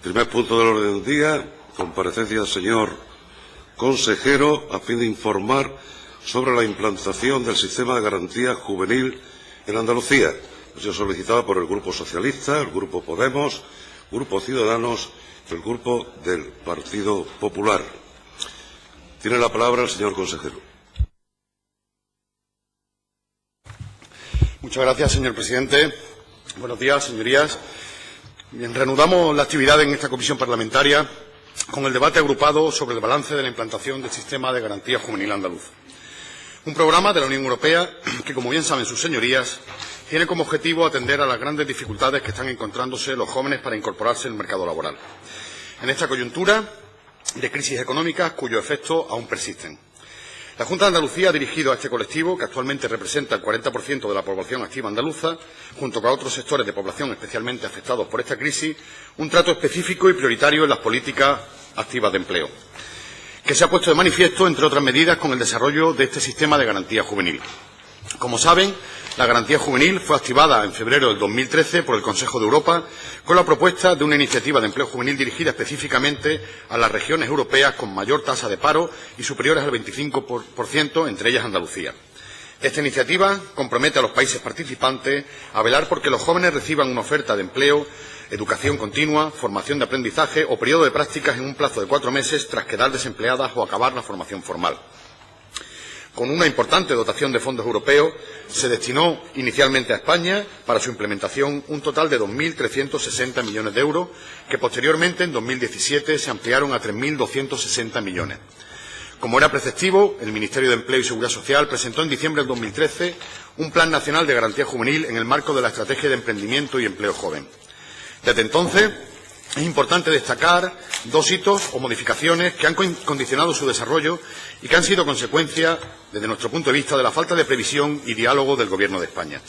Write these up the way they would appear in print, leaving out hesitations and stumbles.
Primer punto del orden del día, comparecencia del señor consejero a fin de informar sobre la implantación del sistema de garantía juvenil en Andalucía. Ha sido solicitada por el Grupo Socialista, el Grupo Podemos, Grupo Ciudadanos y el Grupo del Partido Popular. Tiene la palabra el señor consejero. Muchas gracias, señor presidente. Buenos días, señorías. Bien, reanudamos la actividad en esta comisión parlamentaria con el debate agrupado sobre el balance de la implantación del sistema de garantía juvenil andaluz. Un programa de la Unión Europea que, como bien saben sus señorías, tiene como objetivo atender a las grandes dificultades que están encontrándose los jóvenes para incorporarse al mercado laboral. En esta coyuntura de crisis económicas cuyos efectos aún persisten. La Junta de Andalucía ha dirigido a este colectivo, que actualmente representa el 40% de la población activa andaluza, junto con otros sectores de población especialmente afectados por esta crisis, un trato específico y prioritario en las políticas activas de empleo, que se ha puesto de manifiesto, entre otras medidas, con el desarrollo de este sistema de garantía juvenil. Como saben, la garantía juvenil fue activada en febrero del 2013 por el Consejo de Europa con la propuesta de una iniciativa de empleo juvenil dirigida específicamente a las regiones europeas con mayor tasa de paro y superiores al 25%, entre ellas Andalucía. Esta iniciativa compromete a los países participantes a velar por que los jóvenes reciban una oferta de empleo, educación continua, formación de aprendizaje o periodo de prácticas en un plazo de 4 meses tras quedar desempleadas o acabar la formación formal. Con una importante dotación de fondos europeos, se destinó inicialmente a España para su implementación un total de 2.360 millones de euros, que posteriormente, en 2017, se ampliaron a 3.260 millones. Como era preceptivo, el Ministerio de Empleo y Seguridad Social presentó en diciembre del 2013 un Plan Nacional de Garantía Juvenil en el marco de la Estrategia de Emprendimiento y Empleo Joven. Desde entonces, es importante destacar 2 hitos o modificaciones que han condicionado su desarrollo y que han sido consecuencia, desde nuestro punto de vista, de la falta de previsión y diálogo del Gobierno de España.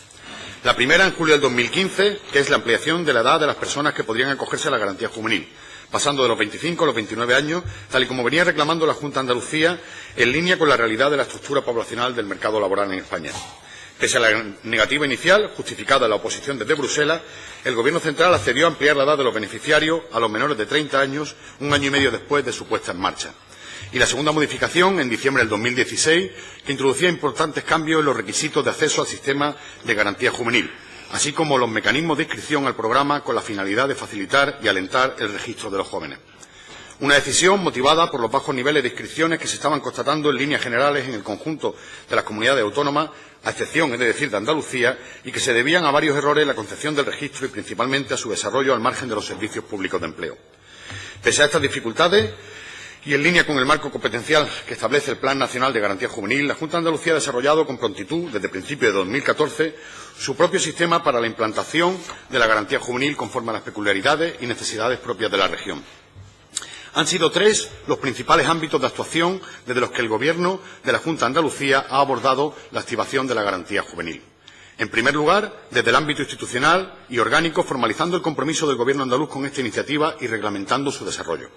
La primera, en julio del 2015, que es la ampliación de la edad de las personas que podrían acogerse a la garantía juvenil, pasando de los 25 a los 29 años, tal y como venía reclamando la Junta de Andalucía, en línea con la realidad de la estructura poblacional del mercado laboral en España. Pese a la negativa inicial, justificada en la oposición desde Bruselas, el Gobierno central accedió a ampliar la edad de los beneficiarios a los menores de 30 años, un año y medio después de su puesta en marcha. Y la segunda modificación, en diciembre del 2016, que introducía importantes cambios en los requisitos de acceso al sistema de garantía juvenil, así como los mecanismos de inscripción al programa con la finalidad de facilitar y alentar el registro de los jóvenes. Una decisión motivada por los bajos niveles de inscripciones que se estaban constatando en líneas generales en el conjunto de las comunidades autónomas, a excepción, es decir, de Andalucía, y que se debían a varios errores en la concepción del registro y principalmente a su desarrollo al margen de los servicios públicos de empleo. Pese a estas dificultades, y en línea con el marco competencial que establece el Plan Nacional de Garantía Juvenil, la Junta de Andalucía ha desarrollado con prontitud, desde principios de 2014, su propio sistema para la implantación de la garantía juvenil conforme a las peculiaridades y necesidades propias de la región. Han sido 3 los principales ámbitos de actuación desde los que el Gobierno de la Junta de Andalucía ha abordado la activación de la garantía juvenil. En primer lugar, desde el ámbito institucional y orgánico, formalizando el compromiso del Gobierno andaluz con esta iniciativa y reglamentando su desarrollo.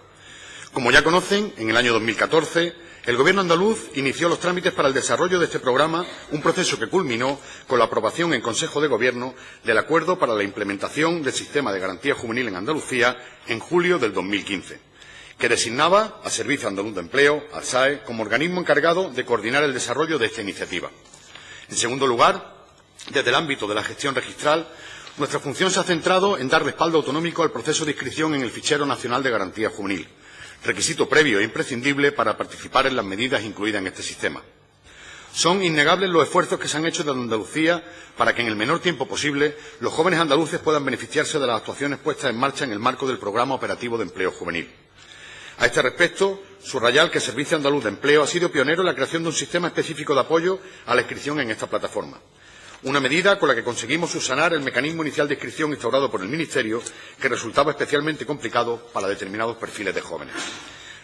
Como ya conocen, en el año 2014, el Gobierno andaluz inició los trámites para el desarrollo de este programa, un proceso que culminó con la aprobación en Consejo de Gobierno del Acuerdo para la implementación del sistema de garantía juvenil en Andalucía en julio del 2015. Que designaba al Servicio Andaluz de Empleo, al SAE, como organismo encargado de coordinar el desarrollo de esta iniciativa. En segundo lugar, desde el ámbito de la gestión registral, nuestra función se ha centrado en dar respaldo autonómico al proceso de inscripción en el Fichero Nacional de Garantía Juvenil, requisito previo e imprescindible para participar en las medidas incluidas en este sistema. Son innegables los esfuerzos que se han hecho desde Andalucía para que en el menor tiempo posible los jóvenes andaluces puedan beneficiarse de las actuaciones puestas en marcha en el marco del Programa Operativo de Empleo Juvenil. A este respecto, subrayar que el Servicio Andaluz de Empleo ha sido pionero en la creación de un sistema específico de apoyo a la inscripción en esta plataforma. Una medida con la que conseguimos subsanar el mecanismo inicial de inscripción instaurado por el Ministerio, que resultaba especialmente complicado para determinados perfiles de jóvenes.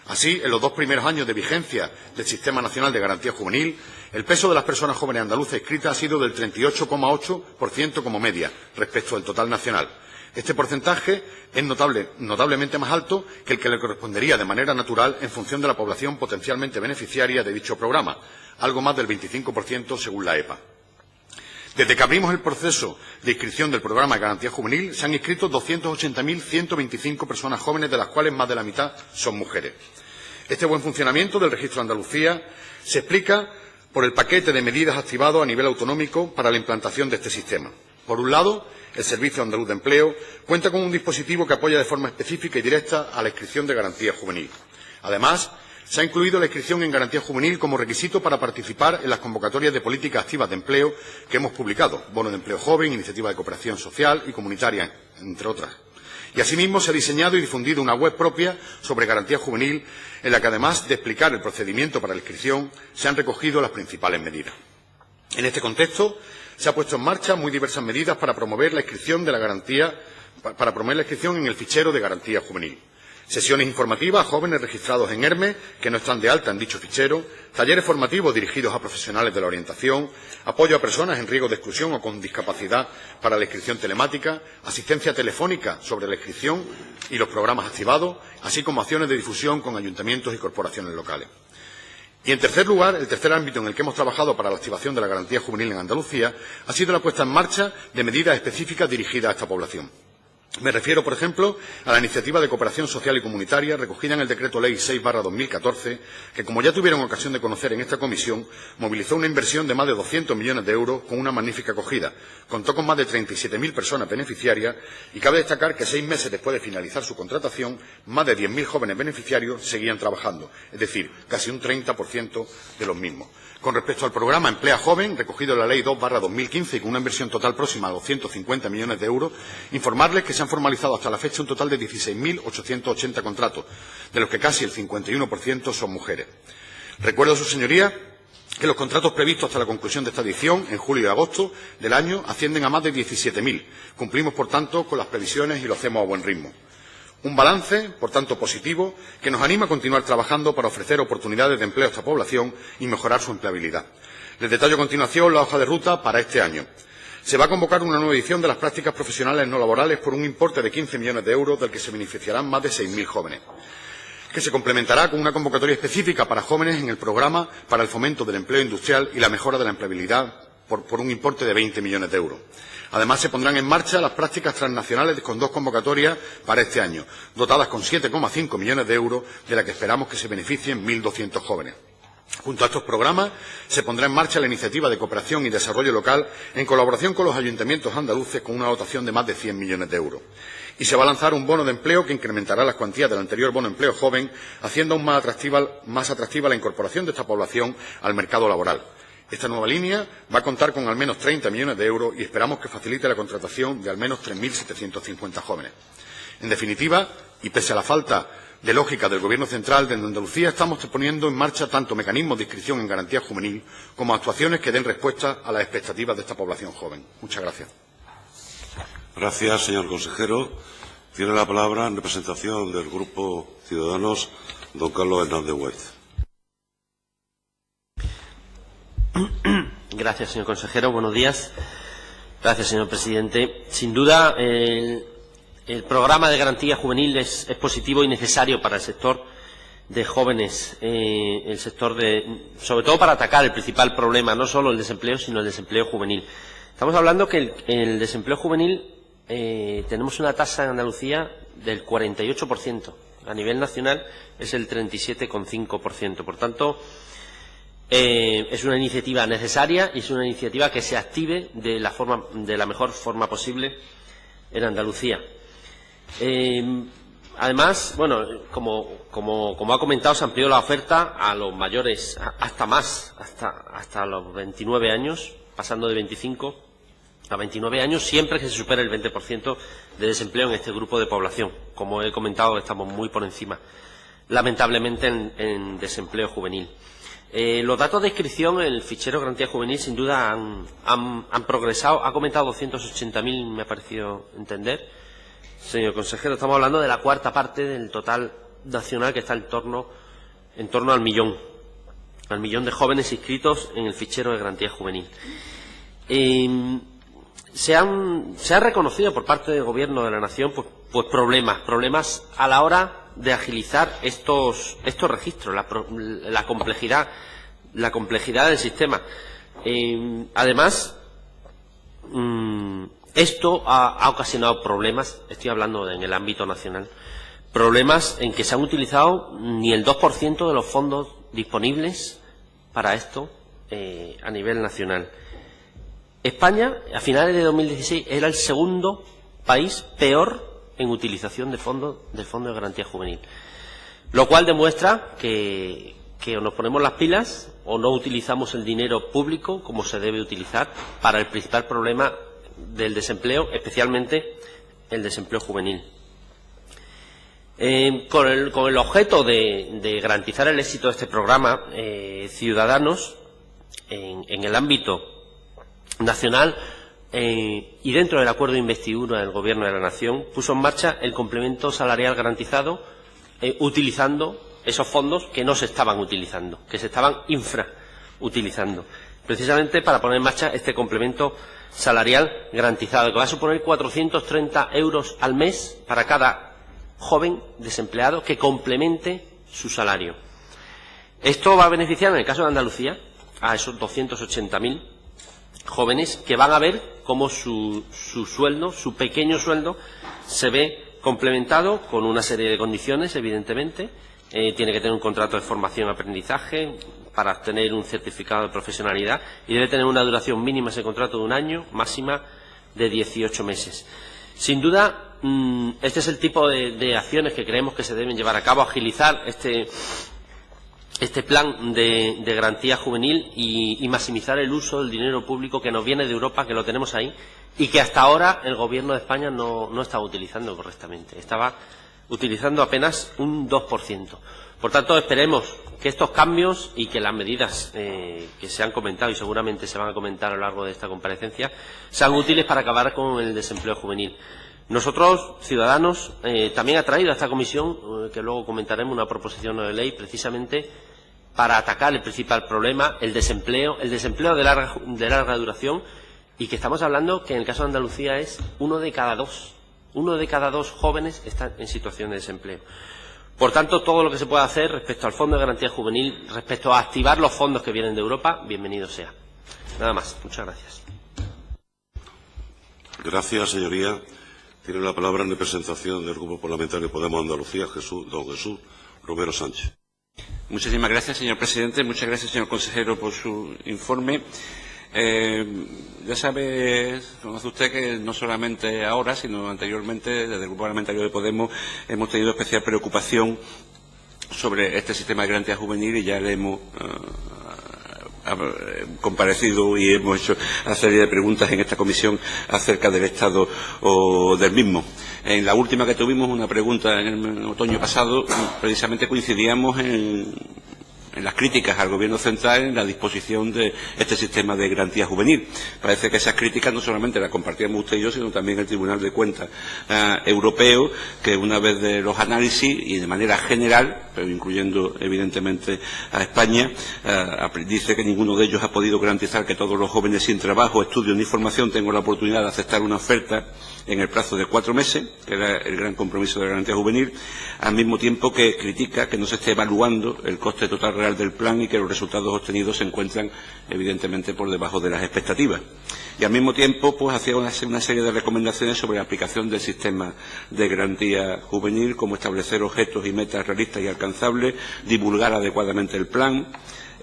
Así, en los 2 primeros años de vigencia del Sistema Nacional de Garantía Juvenil, el peso de las personas jóvenes andaluzas inscritas ha sido del 38,8% como media respecto al total nacional. Este porcentaje es notablemente más alto que el que le correspondería de manera natural en función de la población potencialmente beneficiaria de dicho programa, algo más del 25% según la EPA. Desde que abrimos el proceso de inscripción del programa de Garantía Juvenil, se han inscrito 280.125 personas jóvenes, de las cuales más de la mitad son mujeres. Este buen funcionamiento del Registro de Andalucía se explica por el paquete de medidas activado a nivel autonómico para la implantación de este sistema. Por un lado, el Servicio Andaluz de Empleo cuenta con un dispositivo que apoya de forma específica y directa a la inscripción de Garantía Juvenil. Además, se ha incluido la inscripción en Garantía Juvenil como requisito para participar en las convocatorias de políticas activas de empleo que hemos publicado, Bono de Empleo Joven, Iniciativa de Cooperación Social y Comunitaria, entre otras. Y asimismo se ha diseñado y difundido una web propia sobre Garantía Juvenil, en la que, además de explicar el procedimiento para la inscripción, se han recogido las principales medidas. En este contexto, se han puesto en marcha muy diversas medidas para promover la inscripción de la garantía, para promover la inscripción en el fichero de Garantía Juvenil. Sesiones informativas a jóvenes registrados en ERME que no están de alta en dicho fichero, talleres formativos dirigidos a profesionales de la orientación, apoyo a personas en riesgo de exclusión o con discapacidad para la inscripción telemática, asistencia telefónica sobre la inscripción y los programas activados, así como acciones de difusión con ayuntamientos y corporaciones locales. Y, en tercer lugar, el tercer ámbito en el que hemos trabajado para la activación de la Garantía Juvenil en Andalucía ha sido la puesta en marcha de medidas específicas dirigidas a esta población. Me refiero, por ejemplo, a la Iniciativa de Cooperación Social y Comunitaria recogida en el Decreto Ley 6/2014, que, como ya tuvieron ocasión de conocer en esta comisión, movilizó una inversión de más de 200 millones de euros con una magnífica acogida. Contó con más de 37.000 personas beneficiarias y cabe destacar que 6 meses después de finalizar su contratación, más de 10.000 jóvenes beneficiarios seguían trabajando, es decir, casi un 30% de los mismos. Con respecto al programa Emplea Joven, recogido en la Ley 2/2015 y con una inversión total próxima a 250 millones de euros, informarles que se han formalizado hasta la fecha un total de 16.880 contratos, de los que casi el 51% son mujeres. Recuerdo a sus señorías que los contratos previstos hasta la conclusión de esta edición, en julio y agosto del año, ascienden a más de 17.000. Cumplimos, por tanto, con las previsiones y lo hacemos a buen ritmo. Un balance, por tanto, positivo, que nos anima a continuar trabajando para ofrecer oportunidades de empleo a esta población y mejorar su empleabilidad. Les detallo a continuación la hoja de ruta para este año. Se va a convocar una nueva edición de las prácticas profesionales no laborales por un importe de 15 millones de euros, del que se beneficiarán más de 6.000 jóvenes, que se complementará con una convocatoria específica para jóvenes en el programa para el fomento del empleo industrial y la mejora de la empleabilidad por un importe de 20 millones de euros. Además, se pondrán en marcha las prácticas transnacionales con 2 convocatorias para este año, dotadas con 7,5 millones de euros, de las que esperamos que se beneficien 1.200 jóvenes. Junto a estos programas, se pondrá en marcha la Iniciativa de Cooperación y Desarrollo Local en colaboración con los ayuntamientos andaluces, con una dotación de más de 100 millones de euros. Y se va a lanzar un bono de empleo que incrementará las cuantías del anterior bono de empleo joven, haciendo aún más atractiva la incorporación de esta población al mercado laboral. Esta nueva línea va a contar con al menos 30 millones de euros y esperamos que facilite la contratación de al menos 3.750 jóvenes. En definitiva, y pese a la falta de lógica del Gobierno central de Andalucía, estamos poniendo en marcha tanto mecanismos de inscripción en Garantía Juvenil como actuaciones que den respuesta a las expectativas de esta población joven. Muchas gracias. Gracias, señor consejero. Tiene la palabra, en representación del Grupo Ciudadanos, don Carlos Hernández Huez. Gracias, señor consejero. Buenos días. Gracias, señor presidente. Sin duda, el programa de garantía juvenil es positivo y necesario para el sector de jóvenes, sobre todo para atacar el principal problema, no solo el desempleo, sino el desempleo juvenil. Estamos hablando que el desempleo juvenil, tenemos una tasa en Andalucía del 48%. A nivel nacional es el 37,5%. Por tanto, es una iniciativa necesaria y es una iniciativa que se active de la mejor forma posible en Andalucía. Además, bueno, como ha comentado, se amplió la oferta a los mayores hasta los 29 años, pasando de 25 a 29 años, siempre que se supere el 20% de desempleo en este grupo de población. Como he comentado, estamos muy por encima, lamentablemente, en desempleo juvenil. Los datos de inscripción en el fichero Garantía Juvenil sin duda han progresado. Ha comentado 280.000, me ha parecido entender. Señor consejero, estamos hablando de la cuarta parte del total nacional, que está en torno al millón de jóvenes inscritos en el fichero de Garantía Juvenil. Se ha reconocido por parte del Gobierno de la Nación pues problemas a la hora de agilizar estos registros, la complejidad del sistema. Además, esto ha ocasionado problemas, estoy hablando en el ámbito nacional, problemas en que se han utilizado ni el 2% de los fondos disponibles para esto a nivel nacional. España, a finales de 2016, era el segundo país peor en utilización del Fondo de Garantía Juvenil, lo cual demuestra que o nos ponemos las pilas o no utilizamos el dinero público como se debe utilizar para el principal problema del desempleo, especialmente el desempleo juvenil. Con el objeto de garantizar el éxito de este programa, Ciudadanos, en el ámbito nacional y dentro del acuerdo de investidura del Gobierno de la Nación, puso en marcha el complemento salarial garantizado, utilizando esos fondos que no se estaban utilizando, que se estaban infrautilizando, precisamente para poner en marcha este complemento salarial garantizado, que va a suponer 430 euros al mes para cada joven desempleado que complemente su salario. Esto va a beneficiar, en el caso de Andalucía, a esos 280.000 jóvenes que van a ver cómo su sueldo, su pequeño sueldo, se ve complementado con una serie de condiciones, evidentemente. Tiene que tener un contrato de formación-aprendizaje para obtener un certificado de profesionalidad y debe tener una duración mínima ese contrato de 1 año, máxima de 18 meses. Sin duda, este es el tipo de acciones que creemos que se deben llevar a cabo, agilizar este plan de garantía juvenil y maximizar el uso del dinero público que nos viene de Europa, que lo tenemos ahí, y que hasta ahora el Gobierno de España no estaba utilizando correctamente. Estaba utilizando apenas un 2%. Por tanto, esperemos que estos cambios y que las medidas que se han comentado y seguramente se van a comentar a lo largo de esta comparecencia sean útiles para acabar con el desempleo juvenil. Nosotros, Ciudadanos, también ha traído a esta comisión, que luego comentaremos, una proposición de ley precisamente para atacar el principal problema, el desempleo de larga duración, y que estamos hablando que en el caso de Andalucía es uno de cada dos jóvenes está en situación de desempleo. Por tanto, todo lo que se pueda hacer respecto al Fondo de Garantía Juvenil, respecto a activar los fondos que vienen de Europa, bienvenido sea. Nada más. Muchas gracias. Gracias, señoría. Tiene la palabra en representación del Grupo Parlamentario Podemos Andalucía, don Jesús Romero Sánchez. Muchísimas gracias, señor presidente. Muchas gracias, señor consejero, por su informe. Ya sabe, conoce usted que no solamente ahora, sino anteriormente, desde el Grupo Parlamentario de Podemos, hemos tenido especial preocupación sobre este sistema de garantía juvenil y ya le hemos comparecido y hemos hecho una serie de preguntas en esta comisión acerca del estado del mismo. En la última que tuvimos, una pregunta en el otoño pasado, precisamente coincidíamos en las críticas al Gobierno central en la disposición de este sistema de garantía juvenil. Parece que esas críticas no solamente las compartíamos usted y yo, sino también el Tribunal de Cuentas Europeo, que una vez de los análisis y de manera general, pero incluyendo evidentemente a España, dice que ninguno de ellos ha podido garantizar que todos los jóvenes sin trabajo, estudio ni formación tengan la oportunidad de aceptar una oferta en el plazo de 4 meses, que era el gran compromiso de la garantía juvenil, al mismo tiempo que critica que no se esté evaluando el coste total real del plan y que los resultados obtenidos se encuentran evidentemente por debajo de las expectativas. Y al mismo tiempo pues hacía una serie de recomendaciones sobre la aplicación del sistema de garantía juvenil, como establecer objetos y metas realistas y alcanzables, divulgar adecuadamente el plan,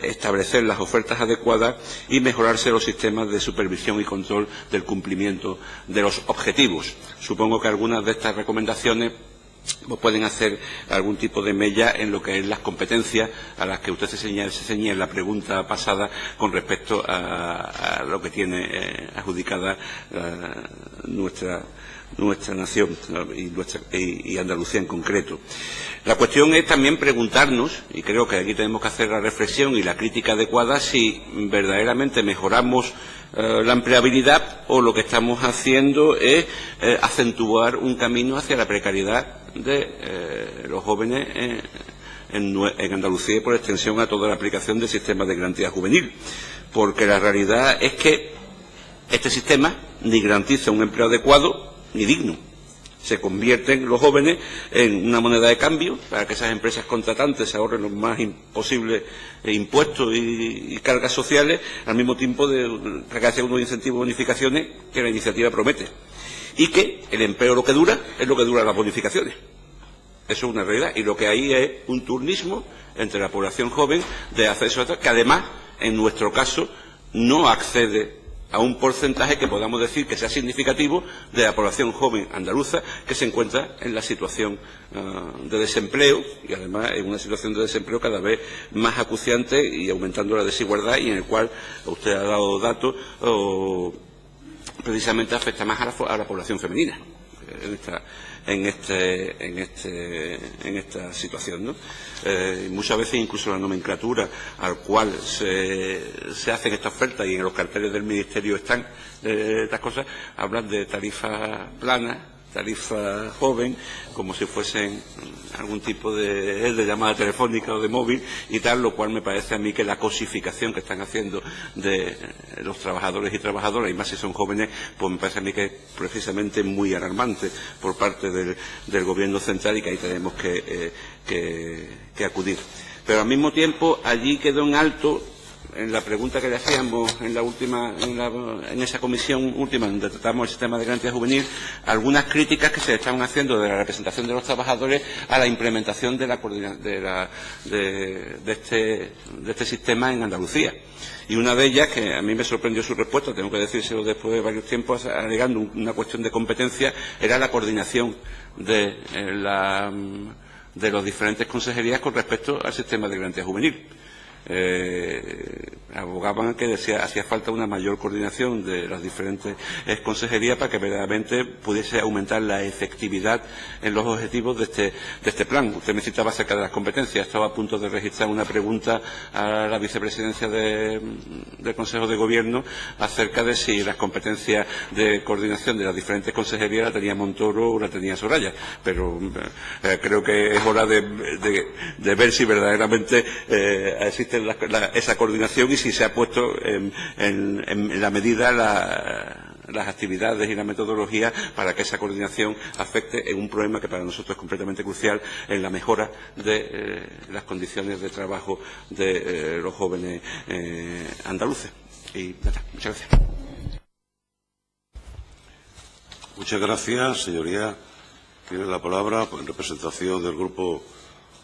establecer las ofertas adecuadas y mejorarse los sistemas de supervisión y control del cumplimiento de los objetivos. Supongo que algunas de estas recomendaciones pueden hacer algún tipo de mella en lo que es las competencias a las que usted se ceñía en la pregunta pasada con respecto a lo que tiene adjudicada nuestra nación y Andalucía en concreto. La cuestión es también preguntarnos, y creo que aquí tenemos que hacer la reflexión y la crítica adecuada, si verdaderamente mejoramos la empleabilidad o lo que estamos haciendo es acentuar un camino hacia la precariedad de los jóvenes en Andalucía y por extensión a toda la aplicación del sistema de garantía juvenil. Porque la realidad es que este sistema ni garantiza un empleo adecuado ni digno, se convierten los jóvenes en una moneda de cambio para que esas empresas contratantes se ahorren lo más posible impuestos y cargas sociales, al mismo tiempo de que haya unos incentivos y bonificaciones que la iniciativa promete. Y que el empleo lo que dura es lo que duran las bonificaciones. Eso es una realidad. Y lo que hay es un turnismo entre la población joven de acceso a que además, en nuestro caso, no accede a un porcentaje que podamos decir que sea significativo de la población joven andaluza que se encuentra en la situación de desempleo, y además en una situación de desempleo cada vez más acuciante y aumentando la desigualdad, y en el cual usted ha dado datos precisamente afecta más a la población femenina en esta situación, ¿no? Muchas veces incluso la nomenclatura al cual se hacen estas ofertas, y en los carteles del Ministerio están estas cosas, hablan de tarifa plana, tarifa joven, como si fuesen algún tipo de llamada telefónica o de móvil y tal, lo cual me parece a mí que la cosificación que están haciendo de los trabajadores y trabajadoras, y más si son jóvenes, pues me parece a mí que es precisamente muy alarmante por parte del Gobierno central, y que ahí tenemos que acudir. Pero al mismo tiempo allí quedó en alto, en la pregunta que le hacíamos en esa comisión última donde tratamos el sistema de garantía juvenil, algunas críticas que se estaban haciendo de la representación de los trabajadores a la implementación de este sistema en Andalucía. Y una de ellas, que a mí me sorprendió su respuesta, tengo que decírselo después de varios tiempos, alegando una cuestión de competencia, era la coordinación de las diferentes consejerías con respecto al sistema de garantía juvenil. Abogaban que hacía falta una mayor coordinación de las diferentes consejerías para que verdaderamente pudiese aumentar la efectividad en los objetivos de este plan. Usted me citaba acerca de las competencias. Estaba a punto de registrar una pregunta a la vicepresidencia del Consejo de Gobierno acerca de si las competencias de coordinación de las diferentes consejerías la tenía Montoro o la tenía Soraya, pero creo que es hora de ver si verdaderamente existe esa coordinación y si se ha puesto en la medida las actividades y la metodología para que esa coordinación afecte en un problema que para nosotros es completamente crucial, en la mejora de las condiciones de trabajo de los jóvenes andaluces. Y nada, muchas gracias. Muchas gracias, señoría. Tiene la palabra en representación del Grupo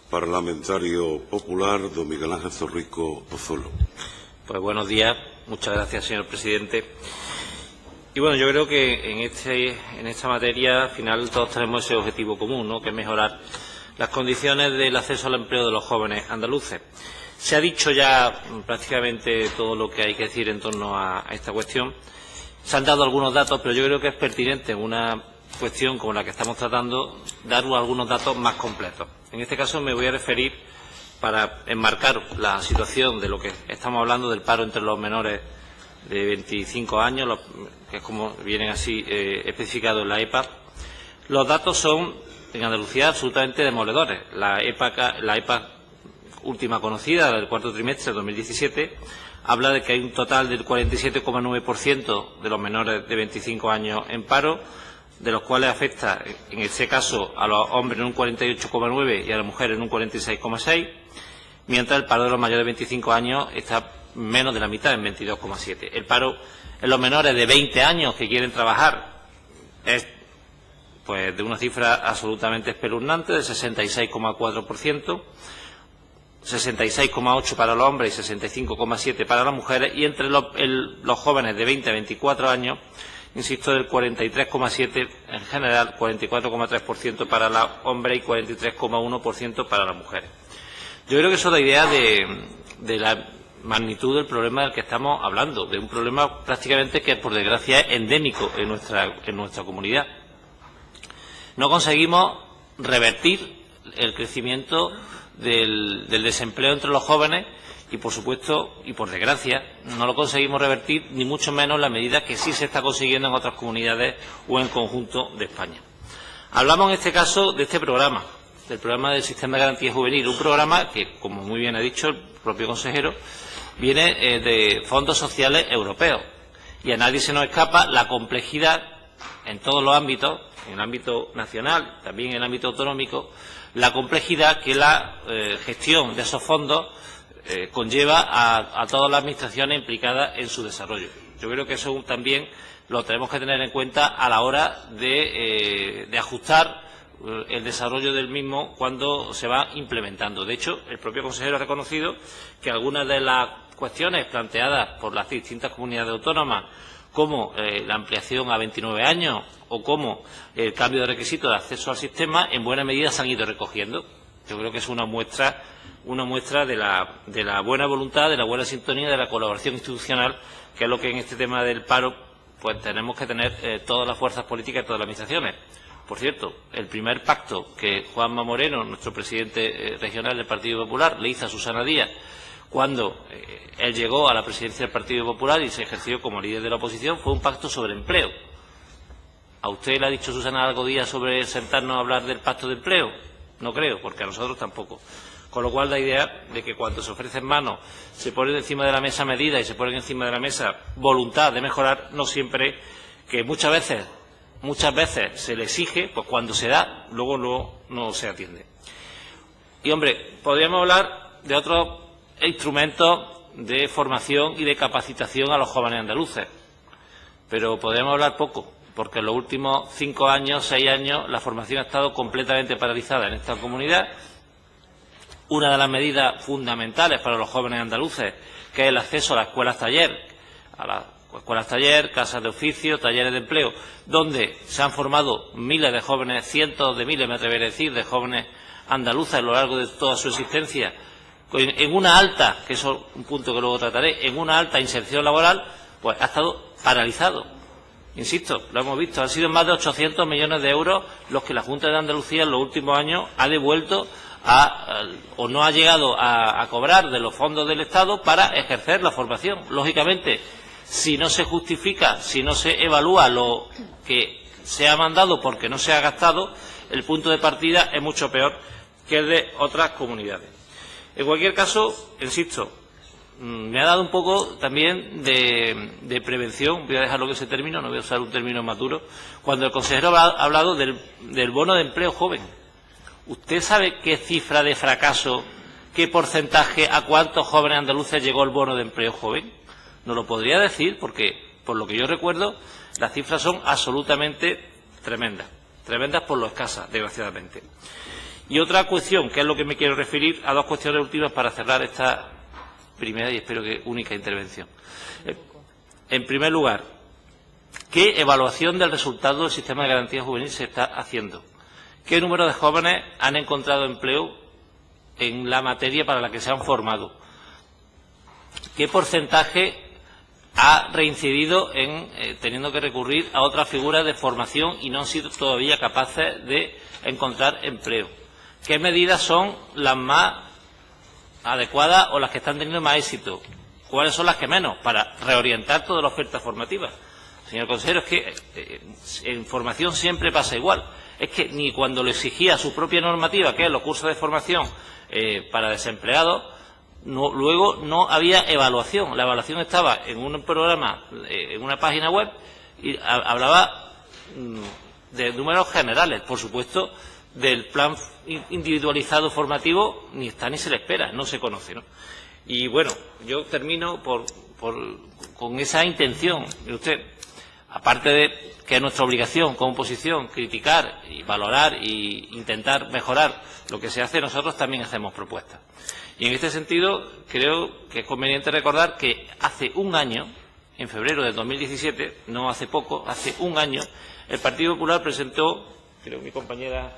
Parlamentario Popular, don Miguel Ángel Zorrico Pozuelo. Pues buenos días, muchas gracias, señor presidente. Y bueno, yo creo que en esta materia al final todos tenemos ese objetivo común, ¿no?, que es mejorar las condiciones del acceso al empleo de los jóvenes andaluces. Se ha dicho ya prácticamente todo lo que hay que decir en torno a esta cuestión. Se han dado algunos datos, pero yo creo que es pertinente en una cuestión como la que estamos tratando dar algunos datos más completos. En este caso me voy a referir, para enmarcar la situación de lo que estamos hablando, del paro entre los menores de 25 años, que es como vienen así especificados en la EPA. Los datos son, en Andalucía, absolutamente demoledores. La EPA última conocida, del cuarto trimestre de 2017, habla de que hay un total del 47,9% de los menores de 25 años en paro, de los cuales afecta, en este caso, a los hombres en un 48,9% y a las mujeres en un 46,6%, mientras el paro de los mayores de 25 años está menos de la mitad, en 22,7%. El paro en los menores de 20 años que quieren trabajar es pues de una cifra absolutamente espeluznante, del 66,4%, 66,8% para los hombres y 65,7% para las mujeres, y entre los jóvenes de 20 a 24 años, insisto, del 43,7% en general, 44,3% para los hombres y 43,1% para las mujeres. Yo creo que eso da idea de la magnitud del problema del que estamos hablando, de un problema prácticamente que, por desgracia, es endémico en nuestra comunidad. No conseguimos revertir el crecimiento del desempleo entre los jóvenes y, por supuesto, y por desgracia, no lo conseguimos revertir, ni mucho menos en la medida que sí se está consiguiendo en otras comunidades o en conjunto de España. Hablamos en este caso de este programa, del programa del Sistema de Garantía Juvenil, un programa que, como muy bien ha dicho el propio consejero, viene de fondos sociales europeos, y a nadie se nos escapa la complejidad en todos los ámbitos en el ámbito nacional, también en el ámbito autonómico, la complejidad que la gestión de esos fondos conlleva a todas las administraciones implicadas en su desarrollo. Yo creo que eso también lo tenemos que tener en cuenta a la hora de ajustar el desarrollo del mismo cuando se va implementando. De hecho, el propio consejero ha reconocido que algunas de las cuestiones planteadas por las distintas comunidades autónomas, como la ampliación a 29 años o como el cambio de requisitos de acceso al sistema, en buena medida se han ido recogiendo. Yo creo que es una muestra de la buena voluntad, de la buena sintonía, de la colaboración institucional, que es lo que en este tema del paro pues tenemos que tener todas las fuerzas políticas y todas las administraciones. Por cierto, el primer pacto que Juanma Moreno, nuestro presidente regional del Partido Popular, le hizo a Susana Díaz cuando él llegó a la presidencia del Partido Popular y se ejerció como líder de la oposición, fue un pacto sobre empleo. ¿A usted le ha dicho Susana algo día sobre sentarnos a hablar del pacto de empleo? No creo, porque a nosotros tampoco. Con lo cual, la idea de que cuando se ofrecen manos se ponen encima de la mesa medidas y se ponen encima de la mesa voluntad de mejorar, no siempre, que muchas veces se le exige, pues cuando se da, luego no se atiende. Y, hombre, podríamos hablar de otros instrumentos de formación y de capacitación a los jóvenes andaluces, pero podríamos hablar poco, porque en los últimos 5 años, 6 años, la formación ha estado completamente paralizada en esta comunidad. Una de las medidas fundamentales para los jóvenes andaluces, que es el acceso a las escuelas-taller, casas de oficio, talleres de empleo, donde se han formado miles de jóvenes, cientos de miles, me atreveré a decir, de jóvenes andaluces a lo largo de toda su existencia, en una alta, que eso es un punto que luego trataré, en una alta inserción laboral, pues ha estado paralizado. Insisto, lo hemos visto, han sido más de 800 millones de euros los que la Junta de Andalucía en los últimos años ha devuelto o no ha llegado a cobrar de los fondos del Estado para ejercer la formación. Lógicamente, si no se justifica, si no se evalúa lo que se ha mandado porque no se ha gastado, el punto de partida es mucho peor que el de otras comunidades. En cualquier caso, insisto, me ha dado un poco también de prevención, voy a dejarlo que ese término, no voy a usar un término más duro, cuando el consejero ha hablado del bono de empleo joven. ¿Usted sabe qué cifra de fracaso, qué porcentaje, a cuántos jóvenes andaluces llegó el bono de empleo joven? ¿No lo podría decir? Porque, por lo que yo recuerdo, las cifras son absolutamente tremendas por lo escasas, desgraciadamente. Y otra cuestión, que es lo que me quiero referir, a dos cuestiones últimas para cerrar esta primera y espero que única intervención. En primer lugar, ¿qué evaluación del resultado del sistema de garantía juvenil se está haciendo? ¿Qué número de jóvenes han encontrado empleo en la materia para la que se han formado? ¿Qué porcentaje ha reincidido en teniendo que recurrir a otras figuras de formación y no han sido todavía capaces de encontrar empleo? ¿Qué medidas son las más adecuadas o las que están teniendo más éxito? ¿Cuáles son las que menos? Para reorientar toda la oferta formativa. Señor consejero, es que en formación siempre pasa igual. Es que ni cuando lo exigía su propia normativa, que es los cursos de formación para desempleados, luego no había evaluación. La evaluación estaba en un programa, en una página web, y hablaba de números generales. Por supuesto, del plan individualizado formativo ni está ni se le espera, no se conoce, ¿no? Y bueno, yo termino con esa intención. Y usted, aparte de que es nuestra obligación como oposición criticar y valorar e intentar mejorar lo que se hace, nosotros también hacemos propuestas. Y en este sentido creo que es conveniente recordar que hace un año, en febrero de 2017, no hace poco, hace un año, el Partido Popular presentó, creo que mi compañera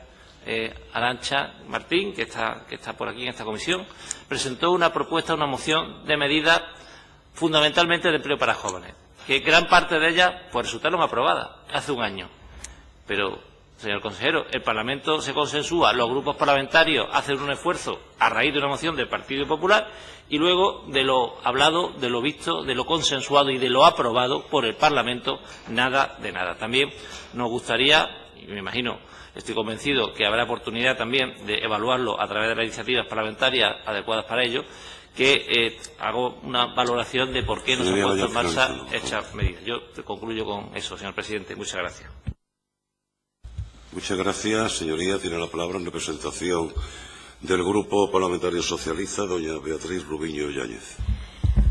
Arantxa Martín, que está por aquí en esta comisión, presentó una propuesta, una moción de medidas fundamentalmente de empleo para jóvenes, que gran parte de ellas pues resultaron aprobadas hace un año. Pero, señor consejero, el Parlamento se consensúa, los grupos parlamentarios hacen un esfuerzo a raíz de una moción del Partido Popular y luego de lo hablado, de lo visto, de lo consensuado y de lo aprobado por el Parlamento, nada de nada. También nos gustaría, y me imagino, estoy convencido que habrá oportunidad también de evaluarlo a través de las iniciativas parlamentarias adecuadas para ello, que hago una valoración de por qué no se han puesto en marcha estas medidas. Yo concluyo con eso, señor presidente. Muchas gracias. Muchas gracias, señoría. Tiene la palabra en representación del Grupo Parlamentario Socialista, doña Beatriz Rubiño Yáñez.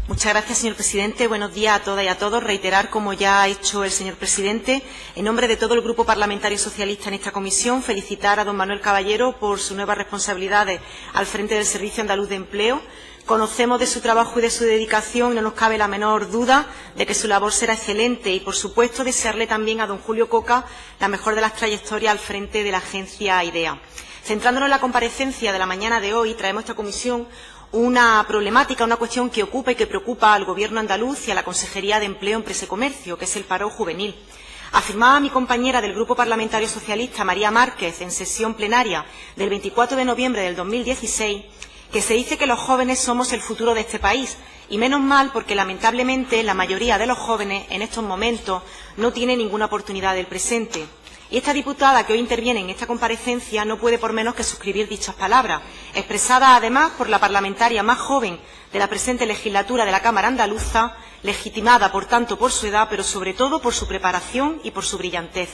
Muchas gracias, señor presidente. Buenos días a todas y a todos. Reiterar, como ya ha hecho el señor presidente, en nombre de todo el Grupo Parlamentario Socialista en esta comisión, felicitar a don Manuel Caballero por sus nuevas responsabilidades al frente del Servicio Andaluz de Empleo. Conocemos de su trabajo y de su dedicación y no nos cabe la menor duda de que su labor será excelente y, por supuesto, desearle también a don Julio Coca la mejor de las trayectorias al frente de la agencia IDEA. Centrándonos en la comparecencia de la mañana de hoy, traemos a esta comisión una problemática, una cuestión que ocupa y que preocupa al Gobierno andaluz y a la Consejería de Empleo, Empresa y Comercio, que es el paro juvenil. Afirmaba mi compañera del Grupo Parlamentario Socialista, María Márquez, en sesión plenaria del 24 de noviembre del 2016, que se dice que los jóvenes somos el futuro de este país. Y menos mal, porque lamentablemente la mayoría de los jóvenes en estos momentos no tiene ninguna oportunidad del presente. Y esta diputada que hoy interviene en esta comparecencia no puede por menos que suscribir dichas palabras, expresadas además por la parlamentaria más joven de la presente legislatura de la Cámara andaluza, legitimada por tanto por su edad, pero sobre todo por su preparación y por su brillantez.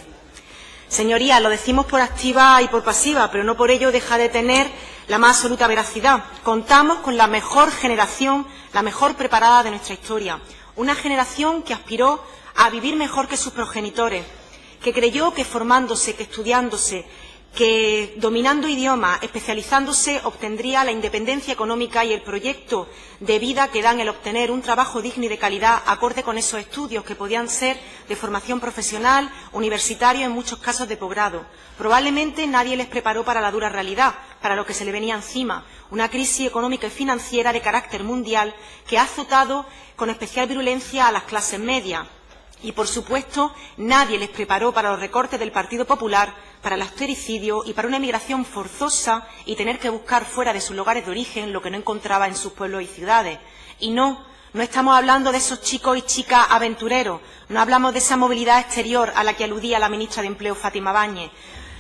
Señorías, lo decimos por activa y por pasiva, pero no por ello deja de tener la más absoluta veracidad. Contamos con la mejor generación, la mejor preparada de nuestra historia. Una generación que aspiró a vivir mejor que sus progenitores, que creyó que formándose, que estudiándose, que dominando idiomas, especializándose, obtendría la independencia económica y el proyecto de vida que dan el obtener un trabajo digno y de calidad acorde con esos estudios que podían ser de formación profesional, universitaria, en muchos casos de posgrado. Probablemente nadie les preparó para la dura realidad, para lo que se le venía encima, una crisis económica y financiera de carácter mundial que ha azotado con especial virulencia a las clases medias. Y, por supuesto, nadie les preparó para los recortes del Partido Popular, para el austericidio y para una emigración forzosa y tener que buscar fuera de sus lugares de origen lo que no encontraba en sus pueblos y ciudades. Y no estamos hablando de esos chicos y chicas aventureros, no hablamos de esa movilidad exterior a la que aludía la ministra de Empleo, Fátima Báñez.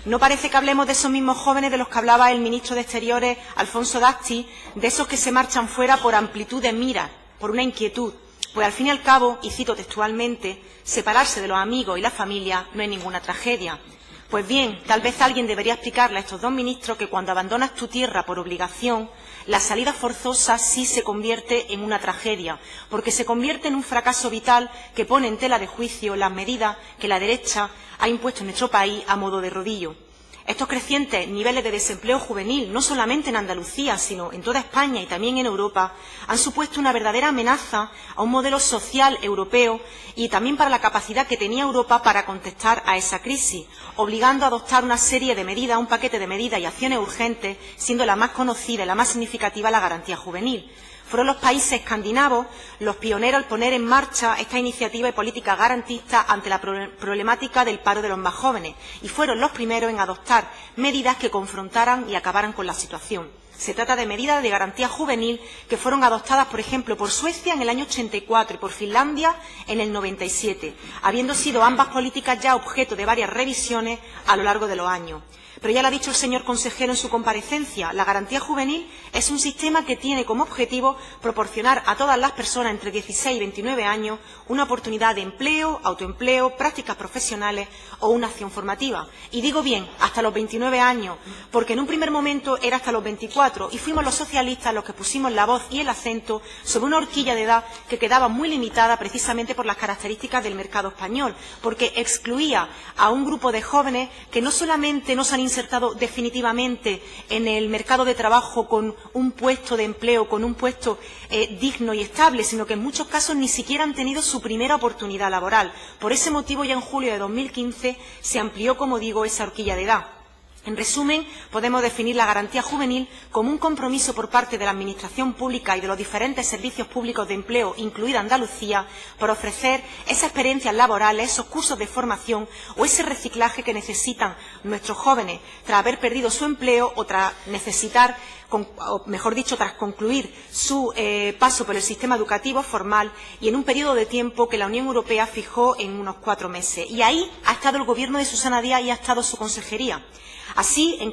No parece que hablemos de esos mismos jóvenes de los que hablaba el ministro de Exteriores, Alfonso Dasti, de esos que se marchan fuera por amplitud de miras, por una inquietud. Pues al fin y al cabo, y cito textualmente, separarse de los amigos y la familia no es ninguna tragedia. Pues bien, tal vez alguien debería explicarle a estos dos ministros que cuando abandonas tu tierra por obligación, la salida forzosa sí se convierte en una tragedia, porque se convierte en un fracaso vital que pone en tela de juicio las medidas que la derecha ha impuesto en nuestro país a modo de rodillo. Estos crecientes niveles de desempleo juvenil, no solamente en Andalucía, sino en toda España y también en Europa, han supuesto una verdadera amenaza a un modelo social europeo y también para la capacidad que tenía Europa para contestar a esa crisis, obligando a adoptar una serie de medidas, un paquete de medidas y acciones urgentes, siendo la más conocida y la más significativa la garantía juvenil. Fueron los países escandinavos los pioneros al poner en marcha esta iniciativa y política garantista ante la problemática del paro de los más jóvenes y fueron los primeros en adoptar medidas que confrontaran y acabaran con la situación. Se trata de medidas de garantía juvenil que fueron adoptadas, por ejemplo, por Suecia en el año 84 y por Finlandia en el 97, habiendo sido ambas políticas ya objeto de varias revisiones a lo largo de los años. Pero ya lo ha dicho el señor consejero en su comparecencia, la garantía juvenil es un sistema que tiene como objetivo proporcionar a todas las personas entre 16 y 29 años una oportunidad de empleo, autoempleo, prácticas profesionales o una acción formativa. Y digo bien, hasta los 29 años, porque en un primer momento era hasta los 24 y fuimos los socialistas los que pusimos la voz y el acento sobre una horquilla de edad que quedaba muy limitada precisamente por las características del mercado español, porque excluía a un grupo de jóvenes que no solamente no se han insertado definitivamente en el mercado de trabajo con un puesto de empleo, con un puesto digno y estable, sino que en muchos casos ni siquiera han tenido su primera oportunidad laboral. Por ese motivo, ya en julio de 2015 se amplió, como digo, esa horquilla de edad. En resumen, podemos definir la garantía juvenil como un compromiso por parte de la Administración pública y de los diferentes servicios públicos de empleo, incluida Andalucía, por ofrecer esas experiencias laborales, esos cursos de formación o ese reciclaje que necesitan nuestros jóvenes tras haber perdido su empleo o tras necesitar, o mejor dicho, tras concluir su paso por el sistema educativo formal y en un periodo de tiempo que la Unión Europea fijó en unos 4 meses. Y ahí ha estado el Gobierno de Susana Díaz y ha estado su consejería. Así, en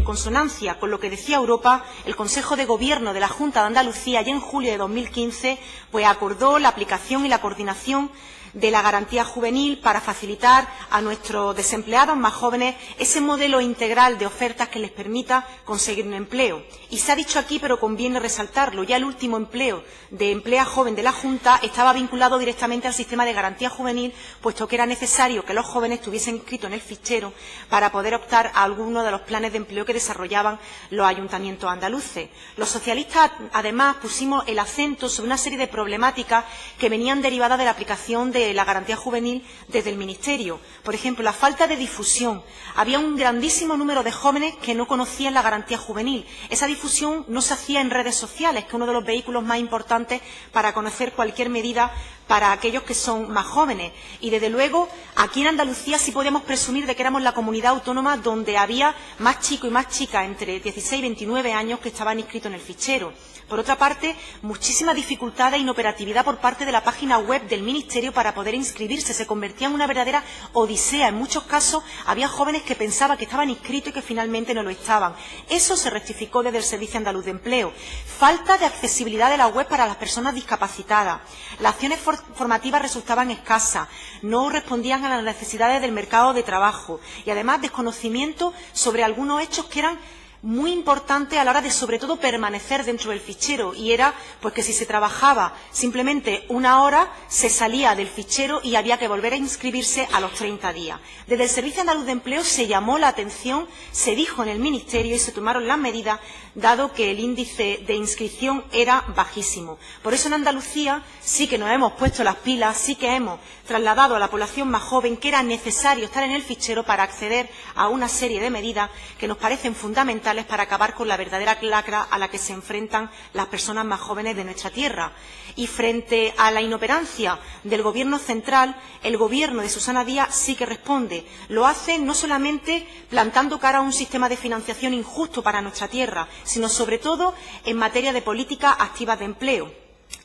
consonancia con lo que decía Europa, el Consejo de Gobierno de la Junta de Andalucía, ya en julio de 2015, acordó la aplicación y la coordinación de la garantía juvenil para facilitar a nuestros desempleados más jóvenes ese modelo integral de ofertas que les permita conseguir un empleo. Y se ha dicho aquí, pero conviene resaltarlo, ya el último empleo de Emplea Joven de la Junta estaba vinculado directamente al sistema de garantía juvenil, puesto que era necesario que los jóvenes estuviesen inscritos en el fichero para poder optar a alguno de los planes de empleo que desarrollaban los ayuntamientos andaluces. Los socialistas, además, pusimos el acento sobre una serie de problemáticas que venían derivadas de la aplicación de la garantía juvenil desde el Ministerio. Por ejemplo, la falta de difusión. Había un grandísimo número de jóvenes que no conocían la garantía juvenil. Esa difusión no se hacía en redes sociales, que es uno de los vehículos más importantes para conocer cualquier medida para aquellos que son más jóvenes. Y, desde luego, aquí en Andalucía sí podemos presumir de que éramos la comunidad autónoma donde había más chicos y más chicas entre 16 y 29 años que estaban inscritos en el fichero. Por otra parte, muchísima dificultad e inoperatividad por parte de la página web del Ministerio para poder inscribirse. Se convertía en una verdadera odisea. En muchos casos había jóvenes que pensaban que estaban inscritos y que finalmente no lo estaban. Eso se rectificó desde el Servicio Andaluz de Empleo. Falta de accesibilidad de la web para las personas discapacitadas. Las acciones formativas resultaban escasas, no respondían a las necesidades del mercado de trabajo y, además, desconocimiento sobre algunos hechos que eran muy importante a la hora de, sobre todo, permanecer dentro del fichero, y era pues que si se trabajaba simplemente una hora, se salía del fichero y había que volver a inscribirse a los 30 días. Desde el Servicio Andaluz de Empleo se llamó la atención, se dijo en el Ministerio y se tomaron las medidas, dado que el índice de inscripción era bajísimo. Por eso en Andalucía sí que nos hemos puesto las pilas, sí que hemos trasladado a la población más joven que era necesario estar en el fichero para acceder a una serie de medidas que nos parecen fundamentales para acabar con la verdadera lacra a la que se enfrentan las personas más jóvenes de nuestra tierra. Y frente a la inoperancia del Gobierno central, el Gobierno de Susana Díaz sí que responde. Lo hace no solamente plantando cara a un sistema de financiación injusto para nuestra tierra, sino sobre todo en materia de políticas activas de empleo,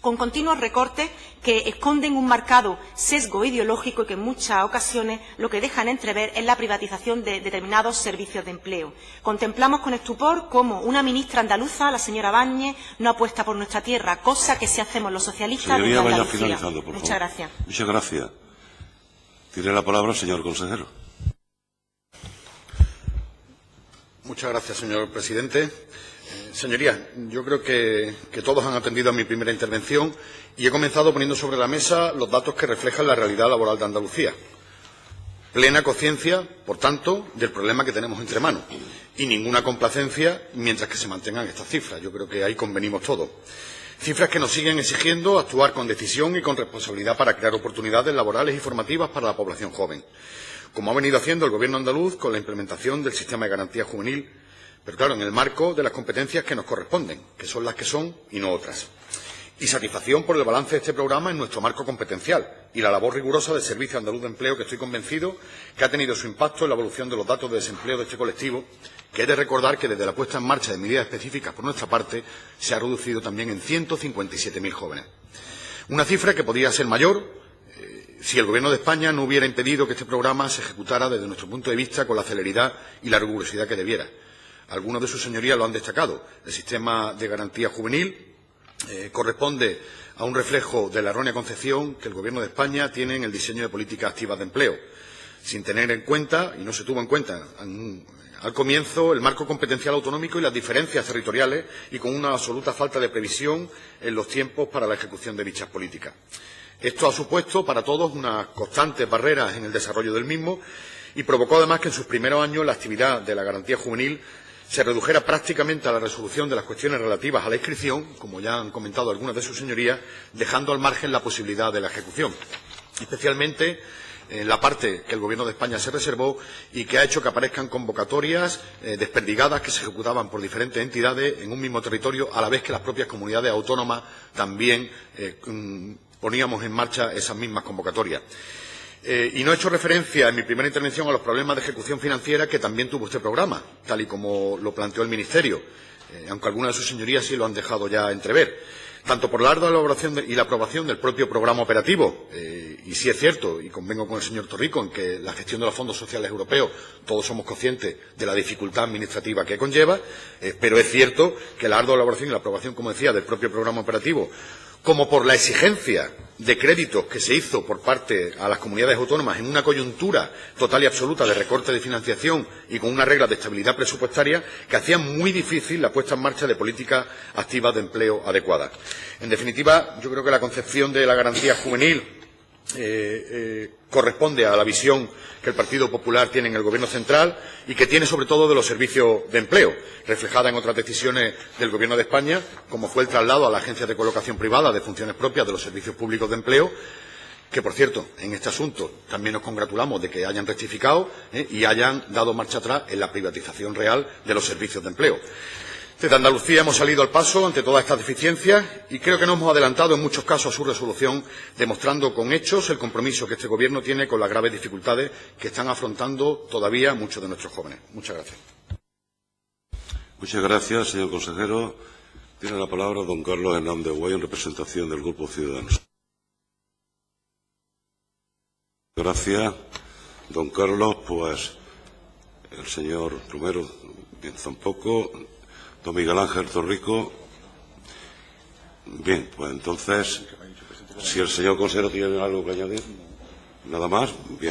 con continuos recortes que esconden un marcado sesgo ideológico y que en muchas ocasiones lo que dejan entrever es la privatización de determinados servicios de empleo. Contemplamos con estupor cómo una ministra andaluza, la señora Báñez, no apuesta por nuestra tierra, cosa que sí hacemos los socialistas de Andalucía. Vaya finalizando, por favor. Muchas gracias. Muchas gracias. Tiene la palabra el señor consejero. Muchas gracias, señor presidente. Señorías, yo creo que todos han atendido a mi primera intervención y he comenzado poniendo sobre la mesa los datos que reflejan la realidad laboral de Andalucía. Plena conciencia, por tanto, del problema que tenemos entre manos y ninguna complacencia mientras que se mantengan estas cifras. Yo creo que ahí convenimos todos. Cifras que nos siguen exigiendo actuar con decisión y con responsabilidad para crear oportunidades laborales y formativas para la población joven, como ha venido haciendo el Gobierno andaluz con la implementación del sistema de garantía juvenil, pero claro, en el marco de las competencias que nos corresponden, que son las que son y no otras. Y satisfacción por el balance de este programa en nuestro marco competencial y la labor rigurosa del Servicio Andaluz de Empleo, que estoy convencido que ha tenido su impacto en la evolución de los datos de desempleo de este colectivo, que he de recordar que desde la puesta en marcha de medidas específicas por nuestra parte se ha reducido también en 157.000 jóvenes. Una cifra que podría ser mayor si el Gobierno de España no hubiera impedido que este programa se ejecutara desde nuestro punto de vista con la celeridad y la rigurosidad que debiera. Algunos de sus señorías lo han destacado. El sistema de garantía juvenil corresponde a un reflejo de la errónea concepción que el Gobierno de España tiene en el diseño de políticas activas de empleo, sin tener en cuenta, y no se tuvo en cuenta al comienzo, el marco competencial autonómico y las diferencias territoriales, y con una absoluta falta de previsión en los tiempos para la ejecución de dichas políticas. Esto ha supuesto para todos unas constantes barreras en el desarrollo del mismo y provocó además que en sus primeros años la actividad de la garantía juvenil se redujera prácticamente a la resolución de las cuestiones relativas a la inscripción, como ya han comentado algunas de sus señorías, dejando al margen la posibilidad de la ejecución, especialmente en la parte que el Gobierno de España se reservó y que ha hecho que aparezcan convocatorias desperdigadas que se ejecutaban por diferentes entidades en un mismo territorio, a la vez que las propias comunidades autónomas también poníamos en marcha esas mismas convocatorias. Y no he hecho referencia en mi primera intervención a los problemas de ejecución financiera que también tuvo este programa, tal y como lo planteó el Ministerio, aunque algunas de sus señorías sí lo han dejado ya entrever, tanto por la ardua elaboración y la aprobación del propio programa operativo. Y sí es cierto, y convengo con el señor Torrico, en que la gestión de los fondos sociales europeos todos somos conscientes de la dificultad administrativa que conlleva, pero es cierto que la ardua elaboración y la aprobación, como decía, del propio programa operativo, como por la exigencia de créditos que se hizo por parte a las comunidades autónomas en una coyuntura total y absoluta de recorte de financiación y con unas reglas de estabilidad presupuestaria que hacían muy difícil la puesta en marcha de políticas activas de empleo adecuadas. En definitiva, yo creo que la concepción de la garantía juvenil corresponde a la visión que el Partido Popular tiene en el Gobierno central y que tiene sobre todo de los servicios de empleo, reflejada en otras decisiones del Gobierno de España, como fue el traslado a la Agencia de Colocación Privada de funciones propias de los servicios públicos de empleo, que, por cierto, en este asunto también nos congratulamos de que hayan rectificado y hayan dado marcha atrás en la privatización real de los servicios de empleo. Desde Andalucía hemos salido al paso ante todas estas deficiencias y creo que nos hemos adelantado en muchos casos a su resolución, demostrando con hechos el compromiso que este Gobierno tiene con las graves dificultades que están afrontando todavía muchos de nuestros jóvenes. Muchas gracias. Muchas gracias, señor consejero. Tiene la palabra don Carlos Hernández Guay en representación del Grupo Ciudadanos. Gracias, don Carlos. Pues el señor Romero piensa un poco. Don Miguel Ángel Torrico. Bien, pues entonces, si el señor consejero tiene algo que añadir, nada más. Bien.